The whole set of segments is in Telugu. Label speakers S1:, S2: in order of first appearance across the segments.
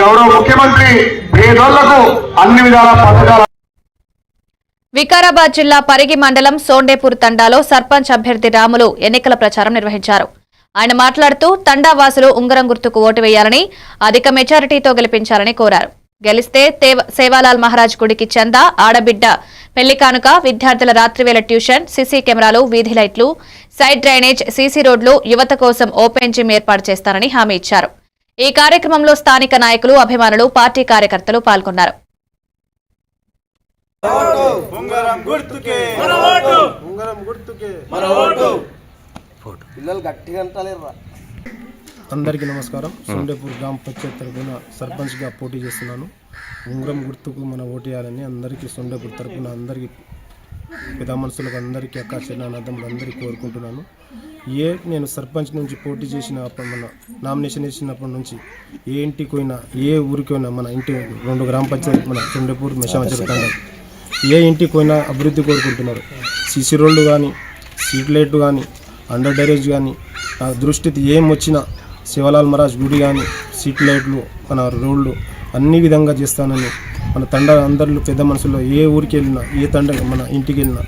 S1: గౌరవ ముఖ్యమంత్రి పేదోళ్లకు అన్ని విధాల పథకాలు.
S2: వికారాబాద్ జిల్లా పరిగి మండలం సోండేపూర్ తండాలో సర్పంచ్ అభ్యర్థి రాములు ఎన్నికల ప్రచారం నిర్వహించారు. ఆయన మాట్లాడుతూ తండా వాసులు ఉంగరం గుర్తుకు ఓటు వేయాలని, అధిక మెజారిటీతో గెలిపించాలని కోరారు. గెలిస్తే సేవాలాల్ మహారాజ్ గుడికి చందా, ఆడబిడ్డ పెళ్లి కానుక, విద్యార్థుల రాత్రివేళ ట్యూషన్, సీసీ కెమెరాలు, వీధి లైట్లు, సైడ్ డ్రైనేజ్, సీసీ రోడ్లు, యువత కోసం ఓపెన్ జిమ్ ఏర్పాటు చేస్తారని హామీ ఇచ్చారు. ఈ కార్యక్రమంలో స్థానిక నాయకులు, అభిమానులు, పార్టీ కార్యకర్తలు పాల్గొన్నారు.
S3: అందరికీ నమస్కారం. సోండేపూర్ గ్రామ పంచాయతీ తరఫున సర్పంచ్గా పోటీ చేస్తున్నాను. ఉంగరం గుర్తుకు మన ఓటు వేయాలని అందరికీ సోండేపూర్ తరఫున అందరికీ పెద్ద మనుషులకు అందరికీ అక్క చెల్లెమ్మలు అందరికీ కోరుకుంటున్నాను. నేను సర్పంచ్ నుంచి పోటీ చేసినప్పుడు మన నామినేషన్ వేసినప్పటి నుంచి ఏ ఇంటికి పోయినా, ఏ ఊరికి పోయినా, మన ఇంటి 2 గ్రామ పంచాయతీ మన సోండేపూర్ మెషామచర్ల ఏ ఇంటికి పోయినా అభివృద్ధి కోరుకుంటున్నారు. సీసీ రోడ్లు కానీ, స్ట్రీట్ లైట్లు కానీ, అండర్ డ్రైనేజ్ కానీ, నా దృష్టికి ఏం వచ్చినా సేవాలాల్ మహారాజ్ గుడి కానీ, స్ట్రీట్ లైట్లు, మన రోడ్లు అన్ని విధంగా చేస్తానని మన తండ అందరిలో పెద్ద మనుషుల్లో ఏ ఊరికి వెళ్ళినా, ఏ తండ మన ఇంటికి వెళ్ళినా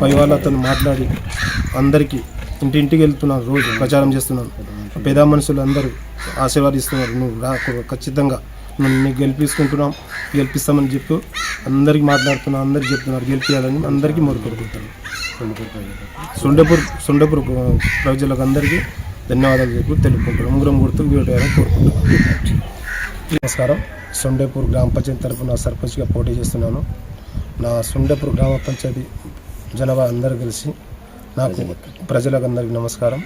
S3: పై వాళ్ళతో మాట్లాడి అందరికీ ఇంటింటికి వెళ్తున్నాను. రోజు ప్రచారం చేస్తున్నాను. పెద్ద మనుషులు అందరూ ఆశీర్వాదిస్తున్నారు. నువ్వు ఖచ్చితంగా నన్ను గెలిపిస్తామని చెప్పి అందరికీ మాట్లాడుతున్నాను. అందరికీ చెప్తున్నారు గెలిపించాలని అందరికీ మొరుకుంటున్నాను. సొండపూర్ ప్రజలకు అందరికీ ధన్యవాదాలు చెప్పి తెలుపుకుంటున్నాను. ఉంగరం గుర్తుకు వేయాలని కోరుకుంటున్నాను. నమస్కారం. సొండేపూర్ గ్రామ పంచాయతీ తరఫున సర్పంచ్గా పోటీ చేస్తున్నాను. నా సొండేపూర్ గ్రామ పంచాయతీ జనాభా అందరూ కలిసి నాకు ప్రజలకు అందరికీ నమస్కారం.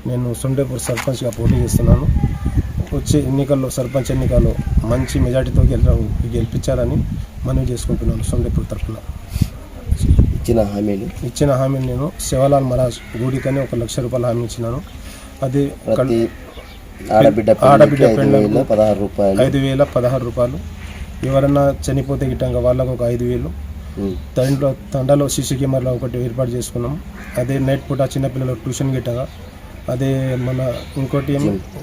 S3: నేను సొండేపూర్ సర్పంచ్గా పోటీ చేస్తున్నాను. వచ్చే ఎన్నికల్లో సర్పంచ్ ఎన్నికల్లో మంచి మెజార్టీతో గెలిపించాలని మనవి చేసుకుంటున్నాను. సొండేపూర్ తరఫున ఇచ్చిన హామీని నేను సేవాలాల్ మహారాజ్ గుడికని 1 లక్ష రూపాయలు హామీ ఇచ్చినాను. అది ఆడబిడ్డ పెండ్లకు 5,016 రూపాయలు. ఎవరన్నా చనిపోతే గిట్టంగా వాళ్ళకు ఒక 5,000. తండాలో సీసీ కెమెరాలో ఒకటి ఏర్పాటు చేసుకున్నాం. అదే నైట్ పూట చిన్నపిల్లలకు ట్యూషన్ గిట్టగా, అదే మన ఇంకోటి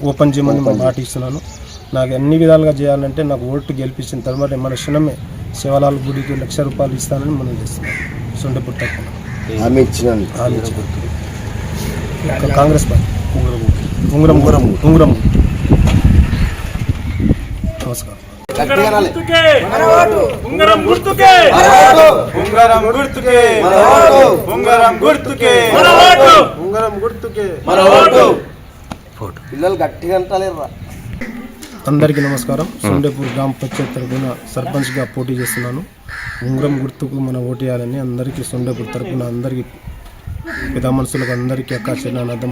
S3: ఓపెన్ జిమ్ అని మాట ఇస్తున్నాను. నాకు అన్ని విధాలుగా చేయాలంటే నాకు ఓటు గెలిపించిన తర్వాత మన క్షణమే సేవాలాల్ గుడికి 1 లక్ష రూపాయలు ఇస్తానని మనం చేస్తున్నాం. సొండపూర్ తరఫున కాంగ్రెస్ పార్టీ ఉంగరం. నమస్కారం. అందరికీ నమస్కారం. సోండేపూర్ గ్రామ పంచాయతీ తరఫున సర్పంచ్గా పోటీ చేస్తున్నాను. ఉంగరం గుర్తుకు మన ఓటు వేయాలని అందరికీ సోండేపూర్ తరఫున అందరికీ పెద్ద మనుషులకు అందరికీ అక్క చెల్లెమ్మలు